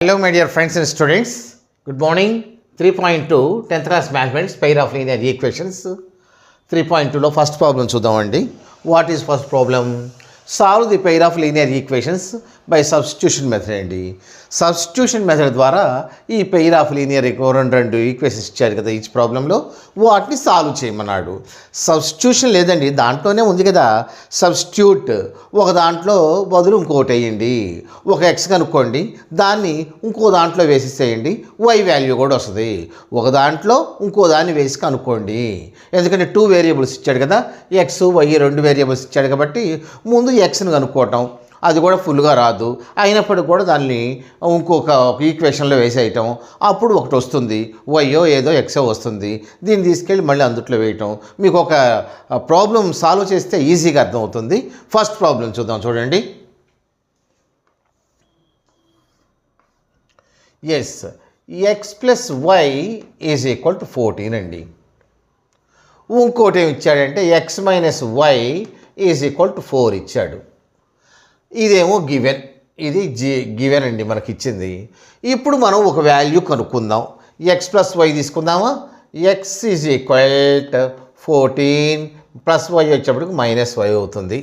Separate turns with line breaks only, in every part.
Hello my dear friends and students, good morning. 3.2 10th class mathematics pair of linear equations 3.2 లో first problem చూద్దామండి. What is first problem? Solve the pair of linear equations by substitution method అండి. Substitution method ద్వారా ఈ pair of linear రెండు equations ఇచ్చారు కదా each ప్రాబ్లంలో, వాటిని సాల్వ్ చేయమన్నాడు. సబ్స్టిట్యూషన్ లేదండి, దాంట్లోనే ఉంది కదా సబ్స్టిట్యూట్. ఒక దాంట్లో బదులు ఇంకోటి వేయండి, ఒక ఎక్స్ కనుక్కోండి, దాన్ని ఇంకో దాంట్లో వేసేసేయండి, వై వాల్యూ కూడా వస్తుంది. ఒక దాంట్లో ఇంకో దాన్ని వేసి కనుక్కోండి, ఎందుకంటే 2 వేరియబుల్స్ ఇచ్చాడు కదా, ఎక్స్ వై 2 వేరియబుల్స్ ఇచ్చాడు కాబట్టి ముందు ఎక్స్ని కనుక్కోవటం, అది కూడా ఫుల్గా రాదు, అయినప్పటికీ కూడా దాన్ని ఇంకొక ఈక్వేషన్లో వేసేయటం, అప్పుడు ఒకటి వస్తుంది, వైయో ఏదో ఎక్సో వస్తుంది, దీన్ని తీసుకెళ్ళి మళ్ళీ అందుట్లో వేయటం. మీకు ఒక ప్రాబ్లం సాల్వ్ చేస్తే ఈజీగా అర్థమవుతుంది. ఫస్ట్ ప్రాబ్లం చూద్దాం, చూడండి. Yes, X plus Y is equal to 14 అండి. ఇంకోటి ఏమి ఇచ్చాడంటే X minus Y is equal to 4 ఇచ్చాడు. ఇదేమో గివెన్, ఇది గివెన్ అండి మనకి ఇచ్చింది. ఇప్పుడు మనం ఒక వాల్యూ కనుక్కుందాం. ఎక్స్ ప్లస్ వై తీసుకుందామా? X is equal to 14 plus Y వచ్చేప్పటికి మైనస్ వై అవుతుంది.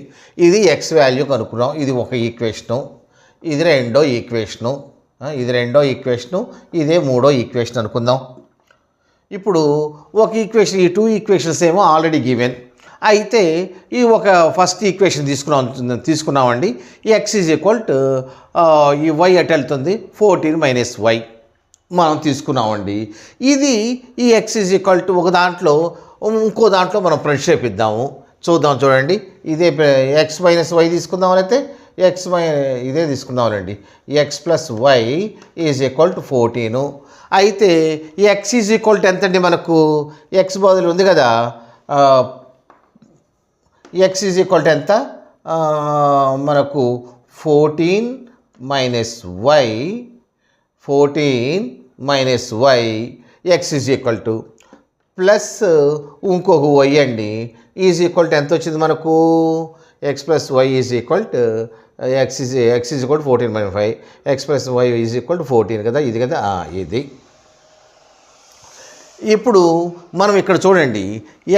ఇది ఎక్స్ వాల్యూ కనుక్కున్నాం. ఇది ఒక ఈక్వేషను, ఇది రెండో ఈక్వేషను, ఇదే మూడో ఈక్వేషన్ అనుకుందాం. ఇప్పుడు ఒక ఈక్వేషన్, ఈ 2 ఈక్వేషన్స్ ఏమో ఆల్రెడీ గివెన్. అయితే ఈ ఒక ఫస్ట్ ఈక్వేషన్ తీసుకున్నామండి. ఎక్స్ ఈజ్ ఈక్వల్ టు ఈ వై ఎట్ వెళ్తుంది 14 మైనస్ వై మనం తీసుకున్నామండి. ఇది ఈ ఎక్స్ ఈజ్ ఈక్వల్ టు ఒక దాంట్లో ఇంకో దాంట్లో మనం ప్రతిక్షేపిద్దాము. చూడండి. ఇదే ఎక్స్ మైనస్ వై తీసుకుందామనైతే ఇదే తీసుకుందామనండి. X plus Y is equal to 14. అయితే ఎక్స్ ఈజ్ ఈక్వల్ టు ఎంతండి? మనకు ఎక్స్ బదులు ఉంది కదా, ఎక్స్ ఈజ్ ఈక్వల్ టు ఎంత? మనకు 14 minus Y X is equal to plus ఇంకొక వై అండి, ఈజ్ ఈక్వల్ టు ఎంత వచ్చింది మనకు? X plus Y is equal to X is equal to 14 minus 5, X plus Y is equal to 14 కదా, ఇది కదా, ఇది. ఇప్పుడు మనం ఇక్కడ చూడండి,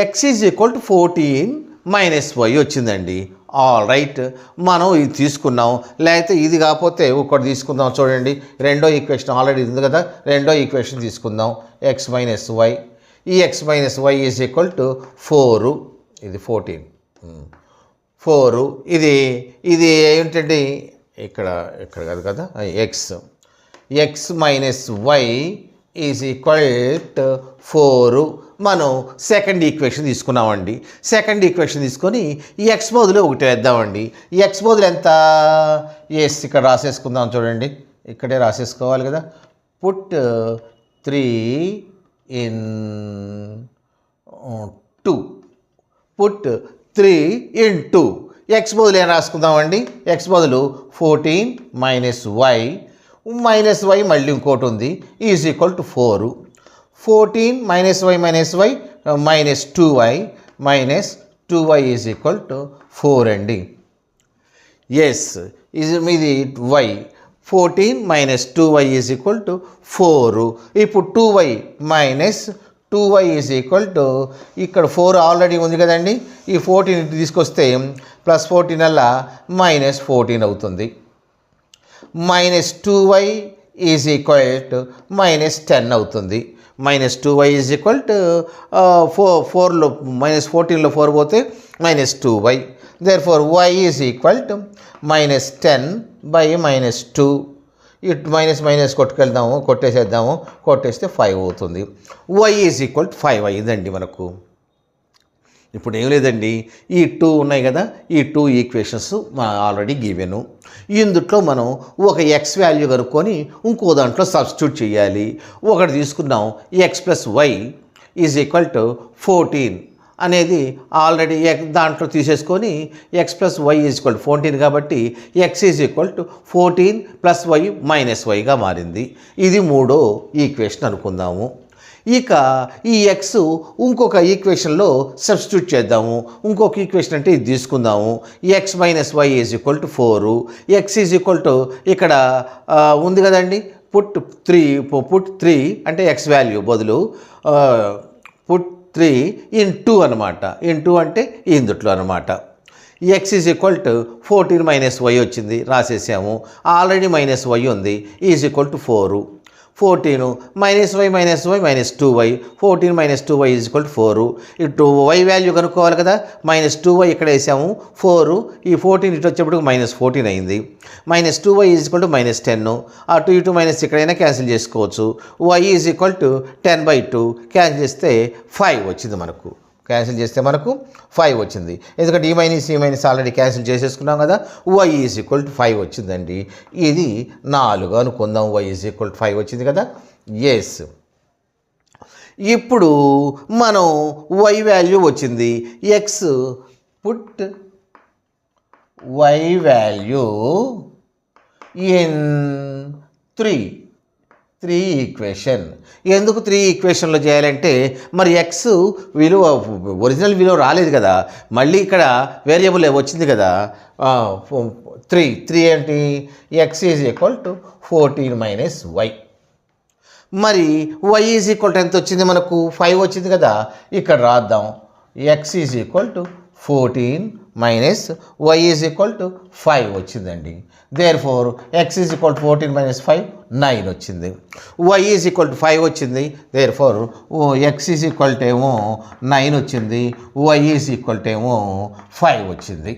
X is equal to 14 minus Y వచ్చిందండి. ఆల్ రైట్, మనం ఇది తీసుకున్నాం. లేకపోతే ఇది కాకపోతే ఒకటి తీసుకుందాం. చూడండి, రెండో ఈక్వేషన్ ఆల్రెడీ ఉంది కదా, రెండో ఈక్వేషన్ తీసుకుందాం. ఎక్స్ మైనస్ వై, ఈ X minus Y is equal to 4, ఇది 14 4, ఇది ఏంటంటే ఇక్కడ కాదు కదా, X minus Y is equal to 4. మనం సెకండ్ ఈక్వేషన్ తీసుకున్నామండి. సెకండ్ ఈక్వేషన్ తీసుకొని ఈ ఎక్స్ బదులు ఒకటి వేద్దామండి. ఈ ఎక్స్ బదులు ఎంత? ఎస్, ఇక్కడ రాసేసుకుందాం. చూడండి, ఇక్కడే రాసేసుకోవాలి కదా. Put 3 in 2, put 3 in 2. X బదులు ఏం రాసుకుందామండి? ఎక్స్ బదులు 14 మైనస్ వై మళ్ళీ ఇంకోటి ఉంది, is equal to 4. 14 minus Y minus 2y is equal to 4 అండి. ఎస్, ఇది మీది Y. 14 minus 2y is equal to 4. ఇప్పుడు 2y ఈజ్ ఈక్వల్ టు, ఇక్కడ 4 ఆల్రెడీ ఉంది కదండి, ఈ 14 తీసుకొస్తే ప్లస్ 14 అలా మైనస్ 14 అవుతుంది. Minus 2y is equal to minus 10 అవుతుంది. Minus 2y is equal to 4లో మైనస్ 14లో 4 పోతే minus 2y. Therefore y is equal to minus 10 by minus 2. ఇటు మైనస్ కొట్టేస్తే 5 అవుతుంది. y ఈజ్ ఈక్వల్ టు 5 అయ్యిందండి మనకు. ఇప్పుడు ఏం లేదండి, ఈ 2 ఉన్నాయి కదా, ఈ 2 ఈక్వేషన్స్ ఆల్రెడీ గివెను. ఇందుట్లో మనం ఒక ఎక్స్ వాల్యూ కనుక్కొని ఇంకో దాంట్లో సబ్స్టిట్యూట్ చేయాలి. ఒకటి తీసుకున్నాం, X plus Y is equal to 14 అనేది ఆల్రెడీ దాంట్లో తీసేసుకొని X plus Y is equal to 14 కాబట్టి X is equal to 14 plus Y minus వైగా మారింది. ఇది మూడో ఈక్వేషన్ అనుకుందాము. ఇక ఈ ఎక్స్ ఇంకొక ఈక్వేషన్లో సబ్స్టిట్యూట్ చేద్దాము. ఇంకొక ఈక్వేషన్ అంటే ఇది తీసుకుందాము. X minus Y is equal to 4. X is equal to ఇక్కడ ఉంది కదండి పుట్ 3 అంటే ఎక్స్ వాల్యూ బదులు పుట్ 3 ఇన్ 2 అనమాట. ఇన్ 2 అంటే ఇందుట్లో అనమాట. X is equal to 14 minus Y వచ్చింది, రాసేసాము. ఆల్రెడీ మైనస్ వై ఉంది, is equal to 4. 14 minus Y minus 2y, 14 minus 2y is equal to 4. ఇటు వై వాల్యూ కనుక్కోవాలి కదా, మైనస్ 2y ఇక్కడ వేసాము, 4. ఈ 14 ఇటు వచ్చేప్పటికి మైనస్ 14 అయింది. Minus 2y is equal to minus 10. అటు ఇటు మైనస్ ఎక్కడైనా క్యాన్సిల్ చేసుకోవచ్చు. y is equal to 10/2 cancel చేస్తే 5 వచ్చింది మనకు. క్యాన్సిల్ చేస్తే మనకు 5 వచ్చింది, ఎందుకంటే ఈ మైనస్ ఆల్రెడీ క్యాన్సిల్ చేసేసుకున్నాం కదా. y ఈజ్ ఈక్వల్ టు 5 వచ్చిందండి. ఇది 4 అనుకుందాం. y ఈజ్ ఈక్వల్ టు 5 వచ్చింది కదా. ఎస్. ఇప్పుడు మనం y వాల్యూ వచ్చింది. X put y value in 3 equation. ఎందుకు 3 ఈక్వేషన్లో చేయాలంటే మరి ఎక్స్ విలువ ఒరిజినల్ విలువ రాలేదు కదా, మళ్ళీ ఇక్కడ వేరియబుల్ వచ్చింది కదా. 3 ఏంటి, X is equal to 14 minus Y. మరి వై ఈజ్ ఈక్వల్ టు ఎంత వచ్చింది మనకు, 5 వచ్చింది కదా. ఇక్కడ రాద్దాం. X is equal to 14 minus Y is equal to 5 వచ్చిందండి. Therefore X is equal to 14 minus 5 9 వచ్చింది. వై ఈజ్ ఈక్వల్ టు 5 వచ్చింది. Therefore X is equal to ఏమో 9 వచ్చింది, వై ఈజ్ ఈక్వల్ టు ఏమో 5 వచ్చింది.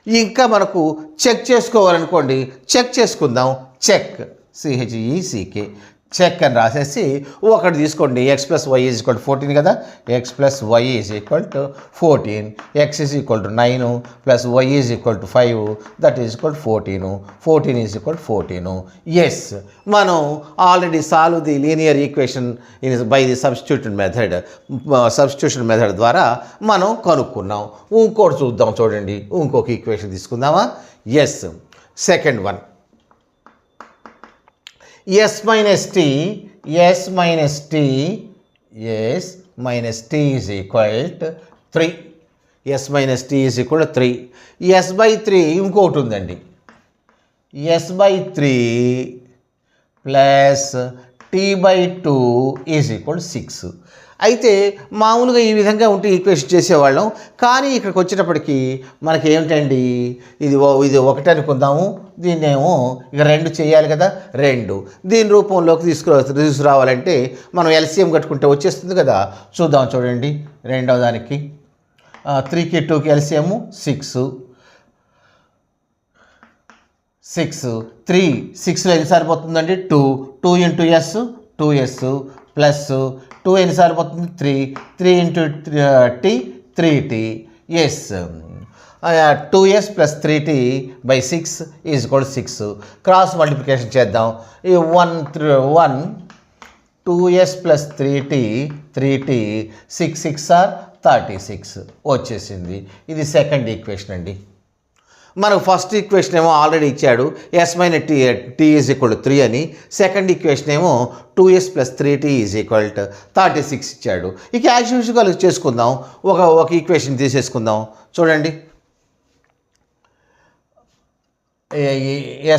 ఇంకా మనకు చెక్ చేసుకోవాలనుకోండి, చెక్ చేసుకుందాం. చెక్ CHECK చెక్ అని రాసేసి ఒకటి తీసుకోండి. X plus Y is equal to 14 కదా. X plus Y is equal to 14, X is equal to 9 plus Y is equal to 5, that is equal to 14. 14 is equal to 14. Yes, మనం already solve the linear equation by the substitution method ద్వారా మనం కనుక్కున్నాం. ఇంకోటి చూద్దాం, చూడండి. ఇంకొక equation తీసుకుందామా. Yes, second one. s minus t is equal to 3. s minus t is equal to 3. s by 3 ఇంకోటి ఉందండి. s by 3 plus t by 2 is equal to 6. అయితే మామూలుగా ఈ విధంగా ఉంటే ఈక్వేషన్ చేసేవాళ్ళం. కానీ ఇక్కడికి వచ్చేటప్పటికి మనకి ఏమిటండి, ఇది ఒకటి అనుకుందాము. దీన్నేమో ఇక 2 చేయాలి కదా. 2 దీని రూపంలోకి తీసుకురావాలంటే మనం ఎల్సిఎం కట్టుకుంటే వచ్చేస్తుంది కదా. చూద్దాం, చూడండి. రెండవ దానికి 3కి 2కి ఎల్సిఎం 6. 3 6లో ఎన్నిసార్లు పోతుందండి, 2 ఇంటూ ఎస్ 2s ప్లస్ 2 ఎన్నిసార్లు పోతుంది, 3 into T 3t. Yes, 2s plus 3t by 6 is equal to 6. Cross multiplication చేద్దాం. ఈ 1 2s ప్లస్ 3t 6 6 ఆర్ 36 వచ్చేసింది. ఇది సెకండ్ ఈక్వేషన్ అండి. మనకు ఫస్ట్ ఈక్వేషన్ ఏమో ఆల్రెడీ ఇచ్చాడు, s minus t is equal to 3 అని. సెకండ్ ఈక్వేషన్ ఏమో 2s plus 3t is equal to 36 ఇచ్చాడు. ఇక యాజ్ యూజువల్ చేసుకుందాం. ఒక ఈక్వేషన్ తీసేసుకుందాం. చూడండి,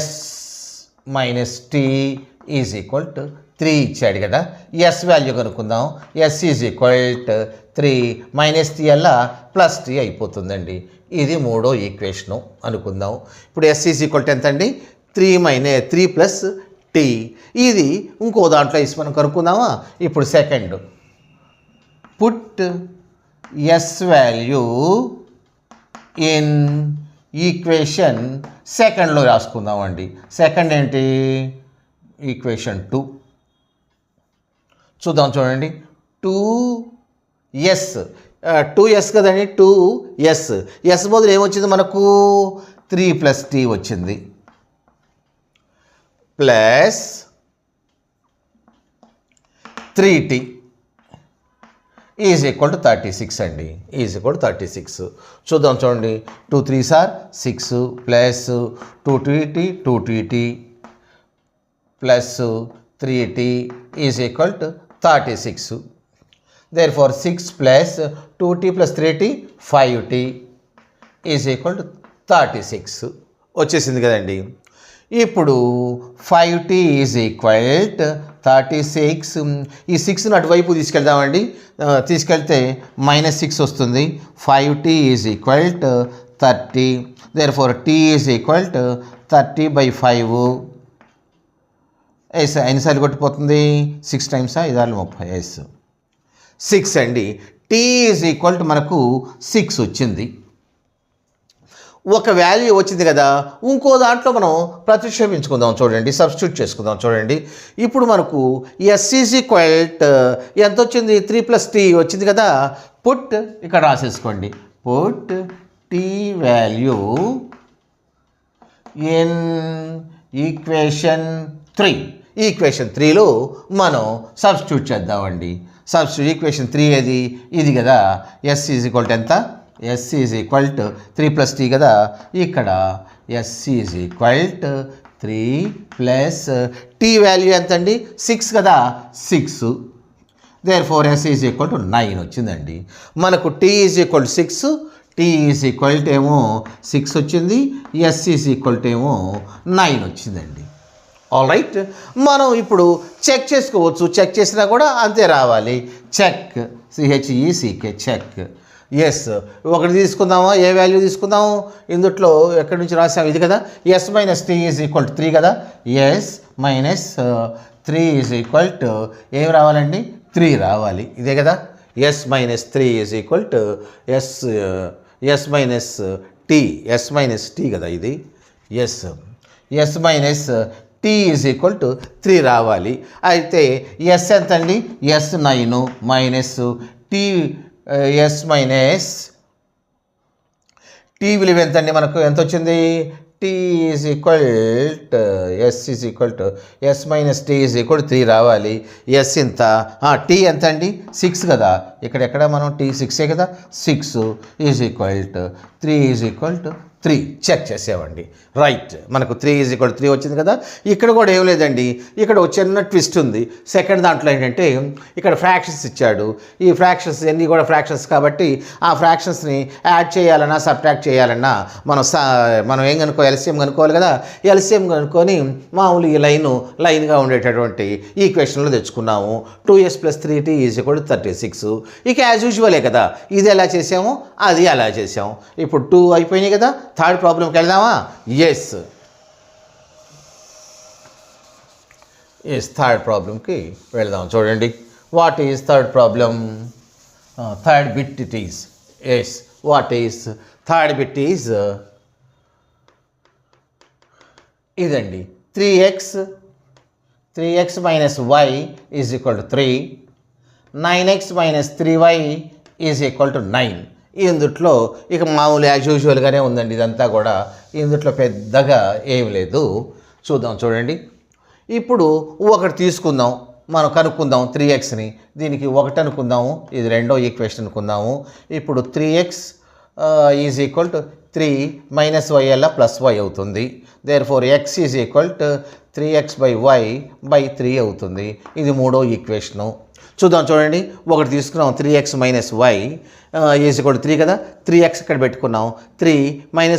s minus t is equal to 3 ఇచ్చాడు కదా. s వాల్యూ కనుక్కుందాం. s is equal to 3 minus t అలా ప్లస్ t అయిపోతుందండి. ఇది మూడో ఈక్వేషను అనుకుందాం. ఇప్పుడు s ఈజ్ ఈక్వల్ టు ఎంత అండి, 3 ప్లస్ t. ఇది ఇంకో దాంట్లో వేసి మనం కనుక్కుందామా. ఇప్పుడు second, put s value in equation సెకండ్లో రాసుకుందామండి. సెకండ్ ఏంటి, ఈక్వేషన్ 2 చూద్దాం. చూడండి, 2s కదండి. 2s బదులు ఏమొచ్చింది మనకు, 3 ప్లస్ t వచ్చింది, plus 3t is equal to 36 అండి. Is equal to 36. చూద్దాం, చూడండి. 2 3s or 6 plus 2t plus 3t is equal to 36. Therefore 6 plus 2t plus 3t 5t is equal to 36 వచ్చేసింది కదండి. ఇప్పుడు 5t ఈజ్ ఈక్వల్ 36. ఈ 6ను అటువైపు తీసుకెళ్దామండి. తీసుకెళ్తే -6 వస్తుంది. 5t is equal 30. Therefore t is equal 30/5. Yes ఎన్నిసార్లు కొట్టిపోతుంది? 6 టైమ్స్ 5 30. ఎస్ 6 అండి. t ఈజ్ ఈక్వల్ మనకు 6 వచ్చింది. ఒక వాల్యూ వచ్చింది కదా, ఇంకో దాంట్లో మనం ప్రతిక్షేపించుకుందాం. చూడండి, సబ్స్టిట్యూట్ చేసుకుందాం. చూడండి, ఇప్పుడు మనకు s ఈజ్ ఈక్వల్ ఎంత వచ్చింది? 3 + t వచ్చింది కదా. పుట్ ఇక్కడ రాసేసుకోండి. Put t value in equation 3. Equation 3లో మనం సబ్స్టిట్యూట్ చేద్దామండి. సబ్స్టిట్యూట్ ఈక్వేషన్ 3 ఏది? ఇది కదా. s ఈజ్ ఈక్వల్ ఎంత? s ఈజ్ ఈక్వల్ 3 + t కదా. ఇక్కడ s is equal 3 + t value ఎంత అండి? 6 కదా. 6. దేర్ఫోర్ s ఈజ్ ఈక్వల్ 9 వచ్చిందండి. మనకు t is equal 6, t is equal ఏమో 6 వచ్చింది, s ఈజ్ ఈక్వల్ ఏమో 9 వచ్చిందండి. ఆల్ రైట్, మనం ఇప్పుడు చెక్ చేసుకోవచ్చు. చెక్ చేసినా కూడా అంతే రావాలి. Check, CHECK, check. ఎస్, ఒకటి తీసుకుందామా? ఏ వాల్యూ తీసుకుందాము? ఇందుట్లో ఎక్కడి నుంచి రాసాము? ఇది కదా. s - t ఈజ్ ఈక్వల్ 3 కదా. s - 3 ఈజ్ ఈక్వల్ ఏం రావాలండి? 3 రావాలి. ఇదే కదా. s - 3 is equal s - t కదా ఇది. s - t ఈజ్ ఈక్వల్ 3 రావాలి. అయితే s ఎంత అండి? s 9 మైనస్ t t విలువ ఎంత అండి? మనకు ఎంత వచ్చింది? t is equal s - t is equal 3 రావాలి. s ఇంత, t ఎంత అండి? 6 కదా. ఎక్కడ మనం t 6 కదా. 6 is equal 3 is equal 3. Check చేసామండి. రైట్, మనకు 3 ఈజ్ ఈక్వల్ 3 వచ్చింది కదా. ఇక్కడ కూడా ఏం లేదండి, ఇక్కడ ఒక చిన్న ట్విస్ట్ ఉంది. సెకండ్ దాంట్లో ఏంటంటే ఇక్కడ ఫ్రాక్షన్స్ ఇచ్చాడు. ఈ ఫ్రాక్షన్స్ అన్నీ కూడా ఫ్రాక్షన్స్ కాబట్టి ఆ ఫ్రాక్షన్స్ని యాడ్ చేయాలన్నా సబ్ట్రాక్ట్ చేయాలన్నా మనం ఏం కనుక్కోవాలి? ఎల్సిఎం కనుక్కోవాలి కదా. ఎల్సిఎం కనుక్కొని మామూలు ఈ లైన్గా ఉండేటటువంటి ఈక్వేషన్లో తెచ్చుకున్నాము. 2s + 3t is equal 36. ఇక యాజ్ యూజువలే కదా. ఇది ఎలా చేసాము, అది అలా చేసాము. ఇప్పుడు 2 అయిపోయినాయి కదా. థర్డ్ ప్రాబ్లంకి వెళ్దామా? ఎస్, థర్డ్ ప్రాబ్లంకి వెళ్దాం. చూడండి, what is third problem? Third bit it is. Yes, what is third bit is ఇదండి. 3x - y is equal 3. 9x - 3y is equal 9. ఇందుట్లో ఇక మామూలు యాజ్ యూజువల్గానే ఉందండి. ఇదంతా కూడా ఇందుట్లో పెద్దగా ఏం లేదు. చూద్దాం. చూడండి, ఇప్పుడు ఒకటి తీసుకుందాం, మనం కనుక్కుందాం 3xని. దీనికి 1 అనుకుందాము, ఇది రెండో ఈక్వేషన్ అనుకుందాము. ఇప్పుడు 3x ఈజ్ ఈక్వల్ 3 - y అలా +y అవుతుంది. Therefore x is equal 3x/y/3 అవుతుంది. ఇది మూడో ఈక్వేషను. చూద్దాం. చూడండి, ఒకటి తీసుకున్నాం 3x - y ఈజ్ ఈక్వల్ 3 కదా. 3x ఇక్కడ పెట్టుకున్నాం. 3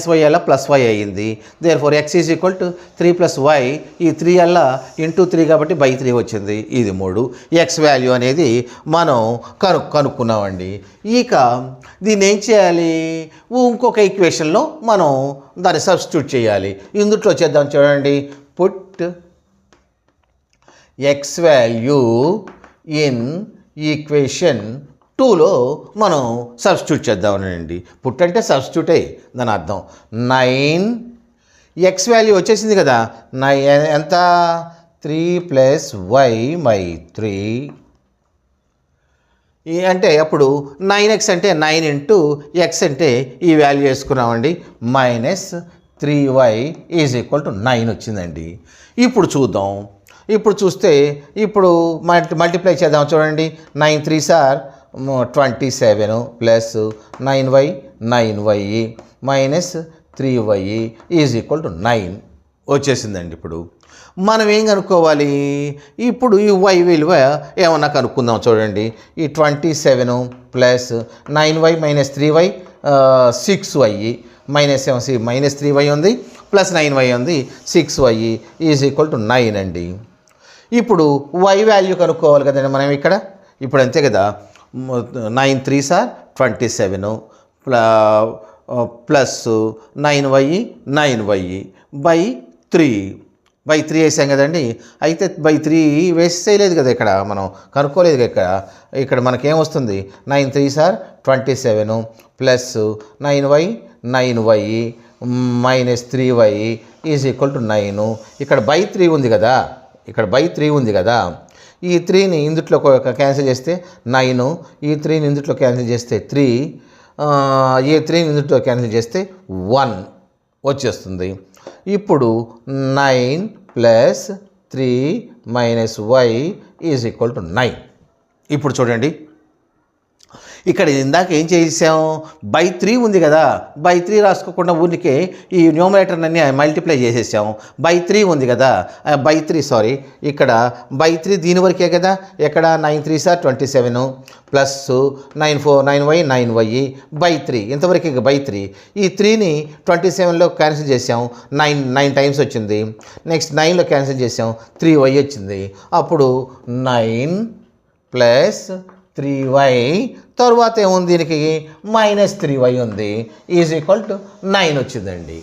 - y అలా +y అయ్యింది. Therefore x is equal 3 + y. ఈ 3 అలా ఇంటూ 3 కాబట్టి /3 వచ్చింది. ఇది 3. x వాల్యూ అనేది మనం కనుక్కున్నామండి. ఇక దీన్ని ఏం చేయాలి? ఇంకొక ఈక్వేషన్లో మనం దాన్ని సబ్స్టిట్యూట్ చేయాలి. ఇందుట్లో చేద్దాం. చూడండి, put x value in equation 2లో మనం సబ్స్టిట్యూట్ చేద్దామనండి. పుట్ అంటే సబ్స్టిట్యూటే దాని అర్థం. 9 x వాల్యూ వచ్చేసింది కదా. ఎంత? 3 + y/3. అంటే అప్పుడు 9x అంటే 9 ఇంటూ x అంటే ఈ వాల్యూ వేసుకున్నామండి. -3y ఈజ్ ఈక్వల్ 9 వచ్చిందండి. ఇప్పుడు చూద్దాం. ఇప్పుడు చూస్తే ఇప్పుడు మల్టిప్లై చేద్దాం. చూడండి, 9 3s are 27 plus 9y 9y minus 3y is equal to 9 వచ్చేసిందండి. ఇప్పుడు మనం ఏం కనుక్కోవాలి? ఇప్పుడు ఈ y విలువ ఏమన్నా కనుక్కుందాం. చూడండి, ఈ 27 plus 9y minus 3y 6y minus -3y ఉంది ప్లస్ 9y ఉంది, 6y ఈజ్ ఈక్వల్ టు 9 అండి. ఇప్పుడు y వాల్యూ కనుక్కోవాలి కదండి మనం ఇక్కడ. ఇప్పుడు అంతే కదా, 9 3s are 27 plus 9y by 3 వేసాం కదండి. అయితే బై 3 వేసేయలేదు కదా ఇక్కడ, మనం కనుక్కోలేదు ఇక్కడ మనకేమొస్తుంది, 9 3s are 27 plus 9y minus 3y is equal to 9. ఇక్కడ బై 3 ఉంది కదా, ఈ 3ని ఇందుట్లో క్యాన్సిల్ చేస్తే 9, ఈ 3ని ఇందుట్లో క్యాన్సిల్ చేస్తే 3, ఈ 3ని ఇందుట్లో క్యాన్సిల్ చేస్తే 1 వచ్చేస్తుంది. ఇప్పుడు 9 plus 3 minus y is equal to 9. ఇప్పుడు చూడండి, ఇక్కడ ఇందాక ఏం చేసాం, బై 3 ఉంది కదా, బై 3 రాసుకోకుండా ఊరికే ఈ న్యూమరేటర్ని మల్టిప్లై చేసేసాం. బై 3 ఉంది కదా, ఇక్కడ బై 3 దీని వరకే కదా. ఎక్కడ 9 3s are 27 plus 9y by 3 ఇంతవరకే బై 3. ఈ 3ని 27లో క్యాన్సిల్ చేసాం, 9 టైమ్స్ వచ్చింది. నెక్స్ట్ 9లో క్యాన్సిల్ చేసాం, 3y వచ్చింది. అప్పుడు 9 ప్లస్ 3y, తర్వాత ఏముంది దీనికి మైనస్ 3y ఉంది, ఈజ్ ఈక్వల్ టు 9 వచ్చిందండి.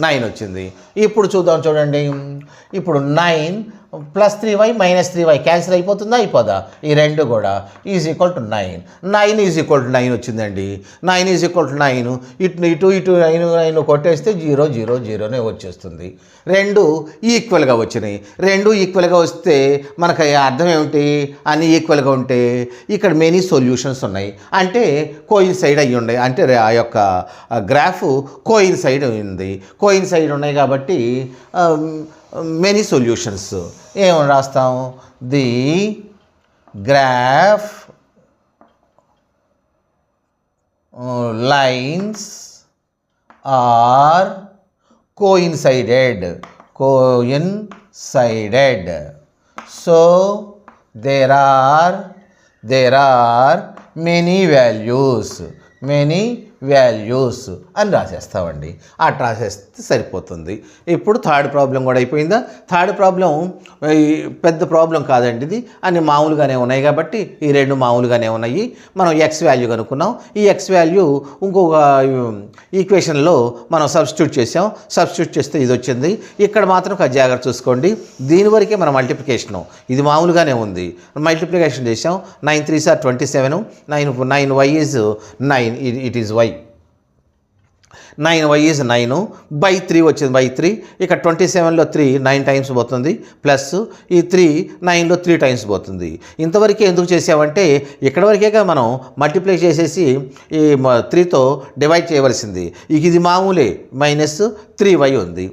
9 వచ్చింది. ఇప్పుడు చూడండి, ఇప్పుడు 9 plus 3y minus 3y cancel అయిపోతుందా, అయిపోదా? ఈ రెండు కూడా is equal to 9 is equal to 9 వచ్చిందండి. 9 ఈజ్ ఈక్వల్ టు 9, ఇటు 9 కొట్టేస్తే 0 0 0నే వచ్చేస్తుంది. రెండు ఈక్వల్గా వచ్చినాయి. రెండు ఈక్వల్గా వస్తే మనకు అర్థం ఏమిటి, అన్ని ఈక్వల్గా ఉంటే ఇక్కడ మెనీ సొల్యూషన్స్ ఉన్నాయి, అంటే కోయిన్సైడ్ అయ్యి ఉన్నాయి, అంటే ఆ యొక్క గ్రాఫ్ కోయిన్సైడ్ ఉన్నాయి కాబట్టి మెనీ సొల్యూషన్స్. ఏమని రాస్తాం, the graph lines are coincided. So there are many values అని రాసేస్తామండి. అట్లా రాసేస్తే సరిపోతుంది. ఇప్పుడు థర్డ్ ప్రాబ్లం కూడా అయిపోయిందా? థర్డ్ ప్రాబ్లం పెద్ద ప్రాబ్లం కాదండి, ఇది అన్ని మామూలుగానే ఉన్నాయి కాబట్టి ఈ రెండు మామూలుగానే ఉన్నాయి. మనం ఎక్స్ వాల్యూ కనుక్కున్నాం. ఈ ఎక్స్ వాల్యూ ఇంకొక ఈక్వేషన్లో మనం సబ్స్టిట్యూట్ చేస్తే ఇది వచ్చింది. ఇక్కడ మాత్రం ఒక జాగ్రత్త చూసుకోండి, దీని వరకే మన మల్టిప్లికేషను ఇది మామూలుగానే ఉంది. మల్టిప్లికేషన్ చేసాం, 9 3s are 27, 9y is 9, it is y. 9y is 9 by 3 వచ్చింది, బై 3. ఇక్కడ 27లో 3 9 టైమ్స్ పోతుంది, ప్లస్ ఈ 3 9లో 3 టైమ్స్ పోతుంది. ఇంతవరకే ఎందుకు చేసామంటే ఇక్కడ వరకేగా మనం మల్టిప్లై చేసేసి ఈ 3తో డివైడ్ చేయవలసింది. ఇది మామూలే, మైనస్ 3y ఉంది.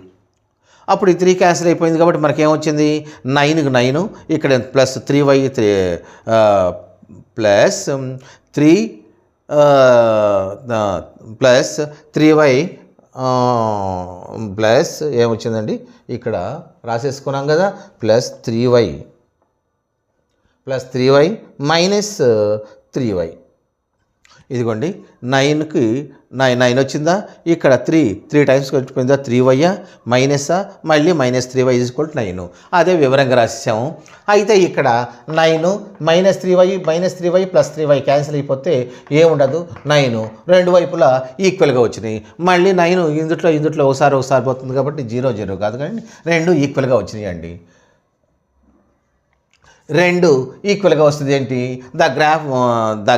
అప్పుడు ఈ 3 క్యాన్సిల్ అయిపోయింది కాబట్టి మనకేమొచ్చింది, 9కి 9, ఇక్కడ plus 3y plus 3 plus 3y plus ఏమొచ్చిందండి, ఇక్కడ రాసేసుకున్నాం కదా, ప్లస్ 3y మైనస్ 3y. ఇదిగోండి 9కి 9 వచ్చిందా, ఇక్కడ 3 టైమ్స్ వచ్చిపోయిందా, 3y మైనస్ మళ్ళీ minus 3y is equal to 9. అదే వివరంగా రాసేసాము. అయితే ఇక్కడ 9 minus 3y plus 3y cancel అయిపోతే ఏముండదు, 9 రెండు వైపులా ఈక్వల్గా వచ్చినాయి. మళ్ళీ 9 ఇందుట్లో ఒకసారి పోతుంది కాబట్టి 0 0 కాదు కానీ రెండు ఈక్వల్గా వచ్చినాయి అండి. రెండు ఈక్వల్గా వస్తుంది ఏంటి, the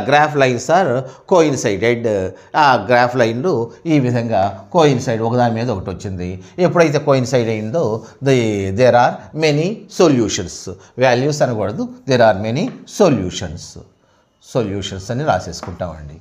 graph lines are coincided. ఆ గ్రాఫ్ లైన్లు ఈ విధంగా కోయిన్సైడ్ ఒకదాని మీద ఒకటి వచ్చింది. ఎప్పుడైతే కోయిన్సైడ్ అయిందో there are many solutions. Values అనకూడదు, దేర్ ఆర్ మెనీ సొల్యూషన్స్ అని రాసేసుకుంటామండి.